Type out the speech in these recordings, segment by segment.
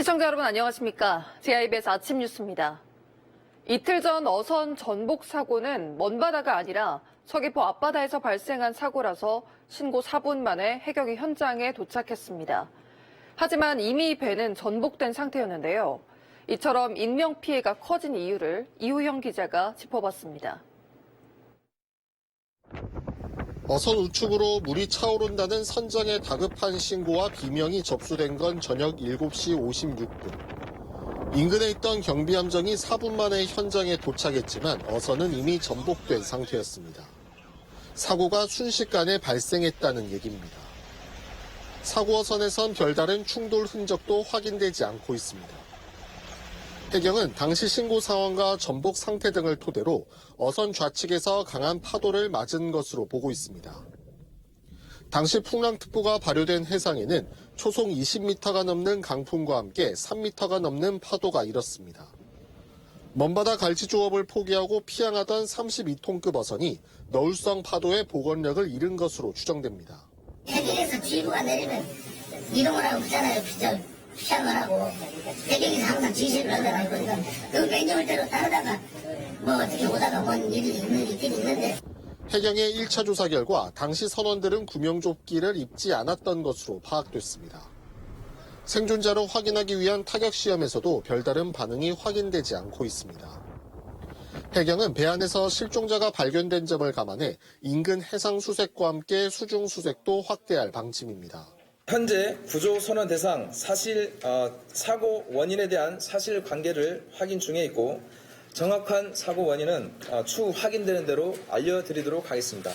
시청자 여러분 안녕하십니까? JIBS 아침 뉴스입니다. 이틀 전 어선 전복 사고는 먼바다가 아니라 서귀포 앞바다에서 발생한 사고라서 신고 4분 만에 해경이 현장에 도착했습니다. 하지만 이미 배는 전복된 상태였는데요. 이처럼 인명피해가 커진 이유를 이호영 기자가 짚어봤습니다. 어선 우측으로 물이 차오른다는 선장의 다급한 신고와 비명이 접수된 건 저녁 7시 56분. 인근에 있던 경비함정이 4분 만에 현장에 도착했지만 어선은 이미 전복된 상태였습니다. 사고가 순식간에 발생했다는 얘기입니다. 사고 어선에선 별다른 충돌 흔적도 확인되지 않고 있습니다. 해경은 당시 신고 상황과 전복 상태 등을 토대로 어선 좌측에서 강한 파도를 맞은 것으로 보고 있습니다. 당시 풍랑특보가 발효된 해상에는 초속 20m가 넘는 강풍과 함께 3m가 넘는 파도가 일었습니다. 먼바다 갈치조업을 포기하고 피항하던 32톤급 어선이 너울성 파도의 복원력을 잃은 것으로 추정됩니다. 해경에서 지휘부가 내리면 이동을 하고 그러잖아요. 피항을 하고 해경에서 항상 지시를 하더라고요. 그러니까 그 명령을대로 따르다가 뭐 어떻게 오다가 뭔 일이 있긴 있는데. 해경의 1차 조사 결과 당시 선원들은 구명조끼를 입지 않았던 것으로 파악됐습니다. 생존자로 확인하기 위한 타격시험에서도 별다른 반응이 확인되지 않고 있습니다. 해경은 배 안에서 실종자가 발견된 점을 감안해 인근 해상수색과 함께 수중수색도 확대할 방침입니다. 현재 구조 선원 대상 사고 원인에 대한 사실관계를 확인 중에 있고 정확한 사고 원인은 추후 확인되는 대로 알려드리도록 하겠습니다.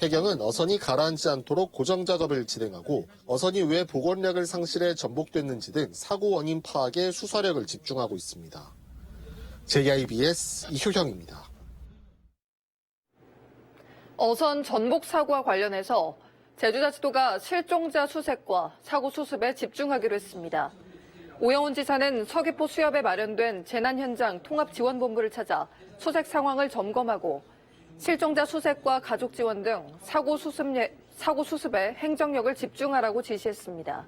해경은 어선이 가라앉지 않도록 고정 작업을 진행하고 어선이 왜 복원력을 상실해 전복됐는지 등 사고 원인 파악에 수사력을 집중하고 있습니다. JIBS 이효형입니다. 어선 전복 사고와 관련해서 제주자치도가 실종자 수색과 사고 수습에 집중하기로 했습니다. 오영훈 지사는 서귀포 수협에 마련된 재난 현장 통합지원본부를 찾아 수색 상황을 점검하고 실종자 수색과 가족 지원 등 사고 수습에 행정력을 집중하라고 지시했습니다.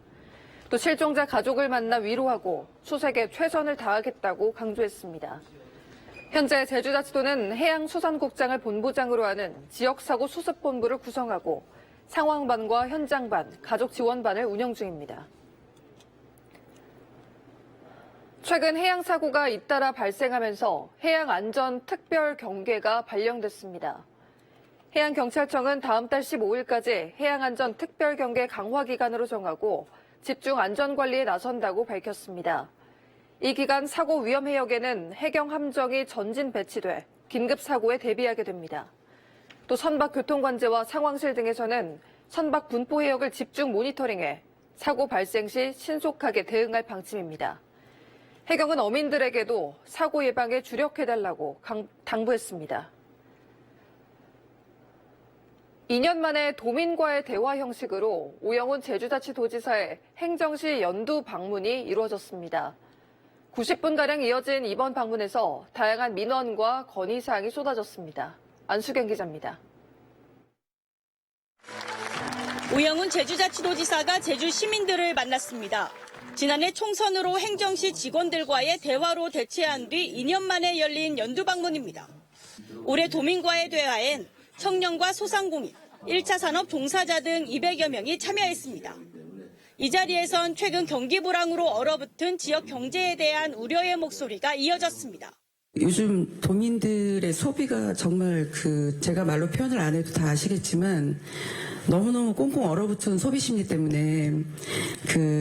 또 실종자 가족을 만나 위로하고 수색에 최선을 다하겠다고 강조했습니다. 현재 제주자치도는 해양수산국장을 본부장으로 하는 지역사고 수습본부를 구성하고 상황반과 현장반, 가족지원반을 운영 중입니다. 최근 해양사고가 잇따라 발생하면서 해양안전특별경계가 발령됐습니다. 해양경찰청은 다음 달 15일까지 해양안전특별경계 강화 기간으로 정하고 집중 안전관리에 나선다고 밝혔습니다. 이 기간 사고 위험 해역에는 해경함정이 전진 배치돼 긴급사고에 대비하게 됩니다. 또 선박 교통관제와 상황실 등에서는 선박 분포 해역을 집중 모니터링해 사고 발생 시 신속하게 대응할 방침입니다. 해경은 어민들에게도 사고 예방에 주력해달라고 당부했습니다. 2년 만에 도민과의 대화 형식으로 오영훈 제주자치도지사의 행정시 연두 방문이 이루어졌습니다. 90분가량 이어진 이번 방문에서 다양한 민원과 건의사항이 쏟아졌습니다. 안수경 기자입니다. 오영훈 제주자치도지사가 제주 시민들을 만났습니다. 지난해 총선으로 행정시 직원들과의 대화로 대체한 뒤 2년 만에 열린 연두 방문입니다. 올해 도민과의 대화엔 청년과 소상공인, 1차 산업 종사자 등 200여 명이 참여했습니다. 이 자리에선 최근 경기 불황으로 얼어붙은 지역 경제에 대한 우려의 목소리가 이어졌습니다. 요즘 도민들의 소비가 정말 제가 말로 표현을 안 해도 다 아시겠지만 너무너무 꽁꽁 얼어붙은 소비 심리 때문에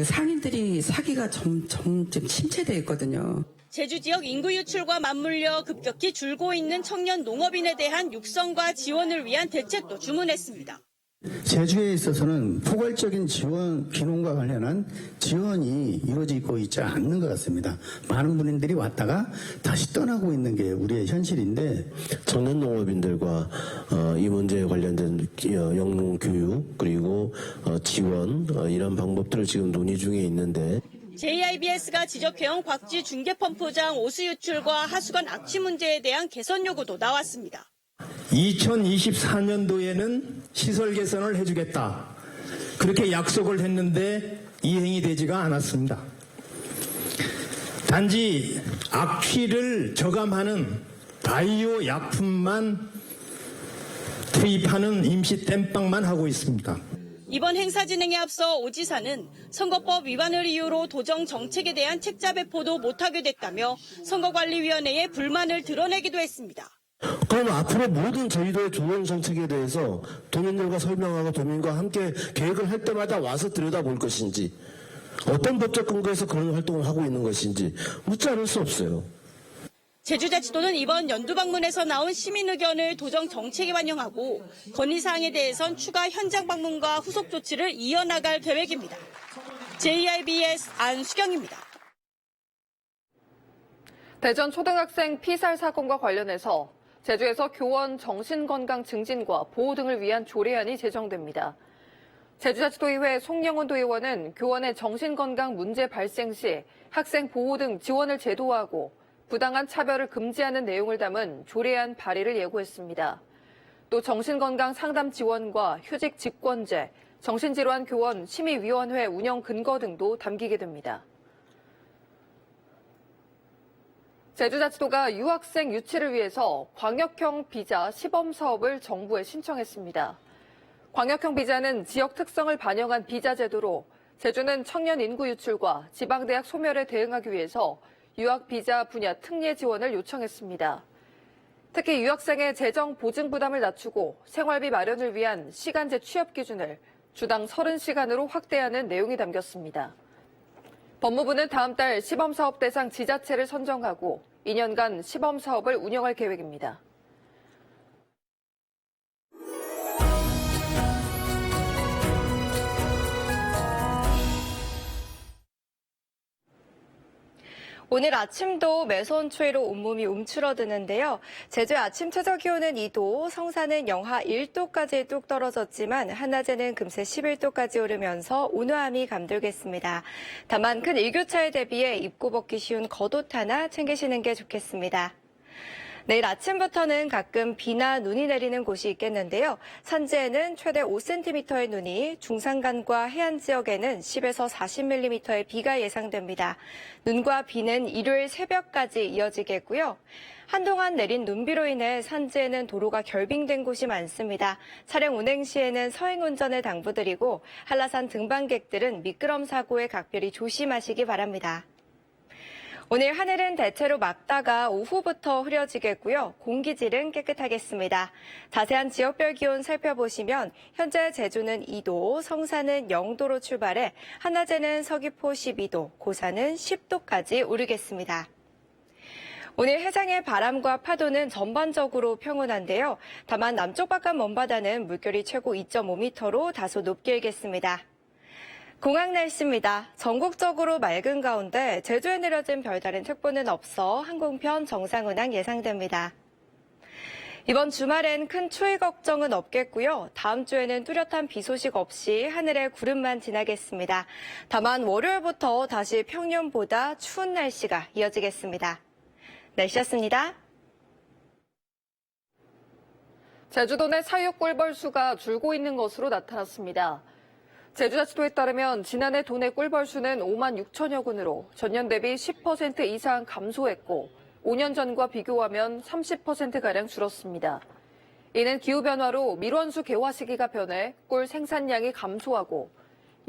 상인들이 사기가 점점 침체되어 있거든요. 제주 지역 인구 유출과 맞물려 급격히 줄고 있는 청년 농업인에 대한 육성과 지원을 위한 대책도 주문했습니다. 제주에 있어서는 포괄적인 지원 기능과 관련한 지원이 이루어지고 있지 않는 것 같습니다. 많은 분들이 왔다가 다시 떠나고 있는 게 우리의 현실인데 청년 농업인들과 이 문제에 관련된 영농 교육 그리고 지원 이런 방법들을 지금 논의 중에 있는데 JIBS가 지적해온 곽지 중계펌프장 오수 유출과 하수관 악취 문제에 대한 개선 요구도 나왔습니다. 2024년도에는 시설 개선을 해주겠다. 그렇게 약속을 했는데 이행이 되지가 않았습니다. 단지 악취를 저감하는 바이오 약품만 투입하는 임시 땜빵만 하고 있습니다. 이번 행사 진행에 앞서 오 지사는 선거법 위반을 이유로 도정 정책에 대한 책자 배포도 못하게 됐다며 선거관리위원회에 불만을 드러내기도 했습니다. 그럼 앞으로 모든 저희들의 조정 정책에 대해서 도민들과 설명하고 도민과 함께 계획을 할 때마다 와서 들여다볼 것인지, 어떤 법적 근거에서 그런 활동을 하고 있는 것인지 묻지 않을 수 없어요. 제주자치도는 이번 연두 방문에서 나온 시민 의견을 도정 정책에 반영하고 건의사항에 대해선 추가 현장 방문과 후속 조치를 이어나갈 계획입니다. JIBS 안수경입니다. 대전 초등학생 피살 사건과 관련해서 제주에서 교원 정신건강 증진과 보호 등을 위한 조례안이 제정됩니다. 제주자치도의회 송영훈 도의원은 교원의 정신건강 문제 발생 시 학생 보호 등 지원을 제도화하고 부당한 차별을 금지하는 내용을 담은 조례안 발의를 예고했습니다. 또 정신건강 상담 지원과 휴직 직권제, 정신질환 교원 심의위원회 운영 근거 등도 담기게 됩니다. 제주자치도가 유학생 유치를 위해서 광역형 비자 시범 사업을 정부에 신청했습니다. 광역형 비자는 지역 특성을 반영한 비자 제도로 제주는 청년 인구 유출과 지방대학 소멸에 대응하기 위해서 유학 비자 분야 특례 지원을 요청했습니다. 특히 유학생의 재정 보증 부담을 낮추고 생활비 마련을 위한 시간제 취업 기준을 주당 30시간으로 확대하는 내용이 담겼습니다. 법무부는 다음 달 시범사업 대상 지자체를 선정하고 2년간 시범사업을 운영할 계획입니다. 오늘 아침도 매서운 추위로 온몸이 움츠러드는데요. 제주의 아침 최저 기온은 2도, 성산은 영하 1도까지 뚝 떨어졌지만 한낮에는 금세 11도까지 오르면서 온화함이 감돌겠습니다. 다만 큰 일교차에 대비해 입고 벗기 쉬운 겉옷 하나 챙기시는 게 좋겠습니다. 내일 아침부터는 가끔 비나 눈이 내리는 곳이 있겠는데요. 산지에는 최대 5cm의 눈이, 중산간과 해안 지역에는 10에서 40mm의 비가 예상됩니다. 눈과 비는 일요일 새벽까지 이어지겠고요. 한동안 내린 눈비로 인해 산지에는 도로가 결빙된 곳이 많습니다. 차량 운행 시에는 서행 운전을 당부드리고 한라산 등반객들은 미끄럼 사고에 각별히 조심하시기 바랍니다. 오늘 하늘은 대체로 맑다가 오후부터 흐려지겠고요. 공기질은 깨끗하겠습니다. 자세한 지역별 기온 살펴보시면 현재 제주는 2도, 성산은 0도로 출발해 한낮에는 서귀포 12도, 고산은 10도까지 오르겠습니다. 오늘 해상의 바람과 파도는 전반적으로 평온한데요. 다만 남쪽 바깥 먼바다는 물결이 최고 2.5m로 다소 높게 일겠습니다. 공항 날씨입니다. 전국적으로 맑은 가운데 제주에 내려진 별다른 특보는 없어 항공편 정상 운항 예상됩니다. 이번 주말엔 큰 추위 걱정은 없겠고요. 다음 주에는 뚜렷한 비 소식 없이 하늘에 구름만 지나겠습니다. 다만 월요일부터 다시 평년보다 추운 날씨가 이어지겠습니다. 날씨였습니다. 제주도 내 사육 꿀벌수가 줄고 있는 것으로 나타났습니다. 제주자치도에 따르면 지난해 도내 꿀벌수는 5만 6천여 군으로 전년 대비 10% 이상 감소했고 5년 전과 비교하면 30%가량 줄었습니다. 이는 기후변화로 밀원수 개화 시기가 변해 꿀 생산량이 감소하고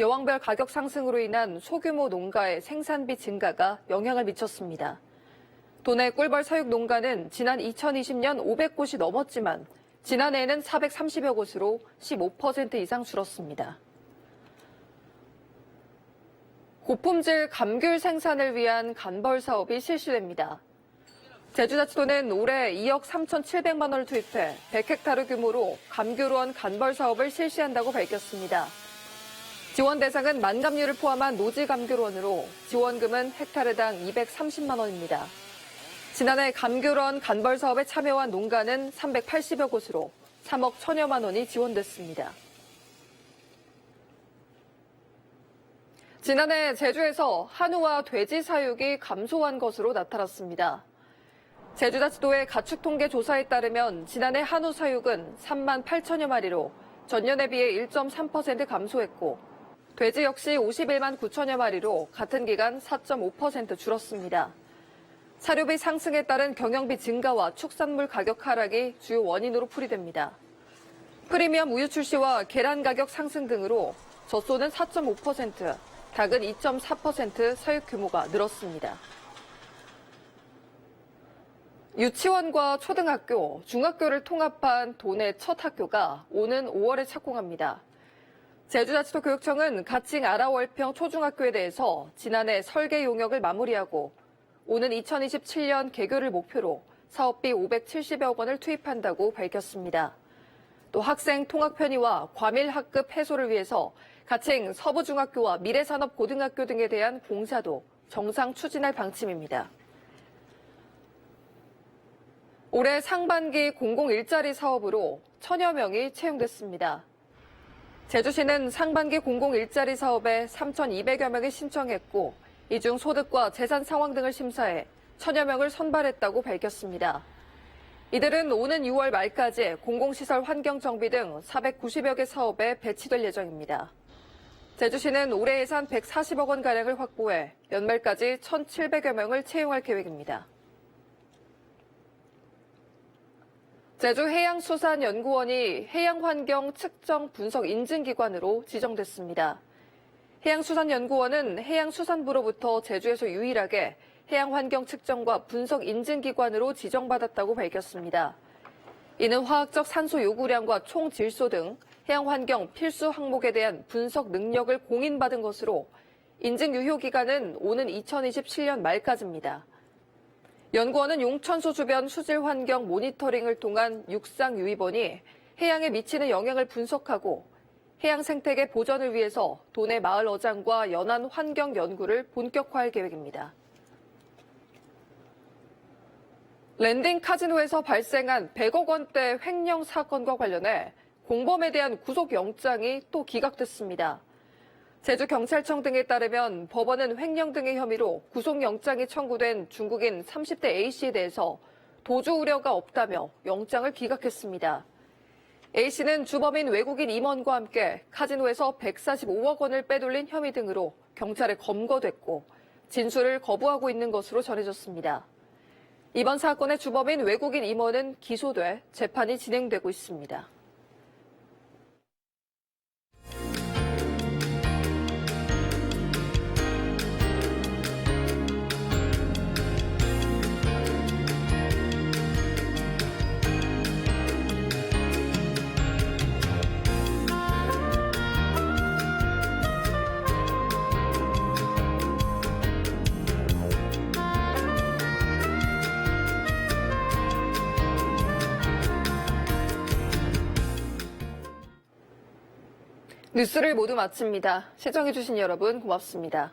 여왕별 가격 상승으로 인한 소규모 농가의 생산비 증가가 영향을 미쳤습니다. 도내 꿀벌 사육 농가는 지난 2020년 500곳이 넘었지만 지난해에는 430여 곳으로 15% 이상 줄었습니다. 고품질 감귤 생산을 위한 간벌 사업이 실시됩니다. 제주자치도는 올해 2억 3,700만 원을 투입해 100헥타르 규모로 감귤원 간벌 사업을 실시한다고 밝혔습니다. 지원 대상은 만감류를 포함한 노지 감귤원으로 지원금은 헥타르당 230만 원입니다. 지난해 감귤원 간벌 사업에 참여한 농가는 380여 곳으로 3억 1천여만 원이 지원됐습니다. 지난해 제주에서 한우와 돼지 사육이 감소한 것으로 나타났습니다. 제주자치도의 가축통계 조사에 따르면 지난해 한우 사육은 3만 8천여 마리로 전년에 비해 1.3% 감소했고 돼지 역시 51만 9천여 마리로 같은 기간 4.5% 줄었습니다. 사료비 상승에 따른 경영비 증가와 축산물 가격 하락이 주요 원인으로 풀이됩니다. 프리미엄 우유 출시와 계란 가격 상승 등으로 젖소는 4.5%, 닭은 2.4% 사육 규모가 늘었습니다. 유치원과 초등학교, 중학교를 통합한 도내 첫 학교가 오는 5월에 착공합니다. 제주자치도 교육청은 가칭 아라월평 초중학교에 대해서 지난해 설계 용역을 마무리하고 오는 2027년 개교를 목표로 사업비 570여 원을 투입한다고 밝혔습니다. 또 학생 통학 편의와 과밀 학급 해소를 위해서 가칭 서부중학교와 미래산업고등학교 등에 대한 공사도 정상 추진할 방침입니다. 올해 상반기 공공일자리 사업으로 1000여 명이 채용됐습니다. 제주시는 상반기 공공일자리 사업에 3,200여 명이 신청했고 이 중 소득과 재산 상황 등을 심사해 1000여 명을 선발했다고 밝혔습니다. 이들은 오는 6월 말까지 공공시설 환경 정비 등 490여 개 사업에 배치될 예정입니다. 제주시는 올해 예산 140억 원가량을 확보해 연말까지 1,700여 명을 채용할 계획입니다. 제주해양수산연구원이 해양환경 측정 분석 인증기관으로 지정됐습니다. 해양수산연구원은 해양수산부로부터 제주에서 유일하게 해양환경 측정과 분석 인증기관으로 지정받았다고 밝혔습니다. 이는 화학적 산소 요구량과 총 질소 등 해양환경 필수 항목에 대한 분석 능력을 공인받은 것으로 인증 유효 기간은 오는 2027년 말까지입니다. 연구원은 용천수 주변 수질 환경 모니터링을 통한 육상 유입원이 해양에 미치는 영향을 분석하고 해양 생태계 보전을 위해서 도내 마을 어장과 연안 환경 연구를 본격화할 계획입니다. 랜딩 카지노에서 발생한 100억 원대 횡령 사건과 관련해 공범에 대한 구속영장이 또 기각됐습니다. 제주경찰청 등에 따르면 법원은 횡령 등의 혐의로 구속영장이 청구된 중국인 30대 A씨에 대해서 도주 우려가 없다며 영장을 기각했습니다. A씨는 주범인 외국인 임원과 함께 카지노에서 145억 원을 빼돌린 혐의 등으로 경찰에 검거됐고 진술을 거부하고 있는 것으로 전해졌습니다. 이번 사건의 주범인 외국인 임원은 기소돼 재판이 진행되고 있습니다. 뉴스를 모두 마칩니다. 시청해주신 여러분 고맙습니다.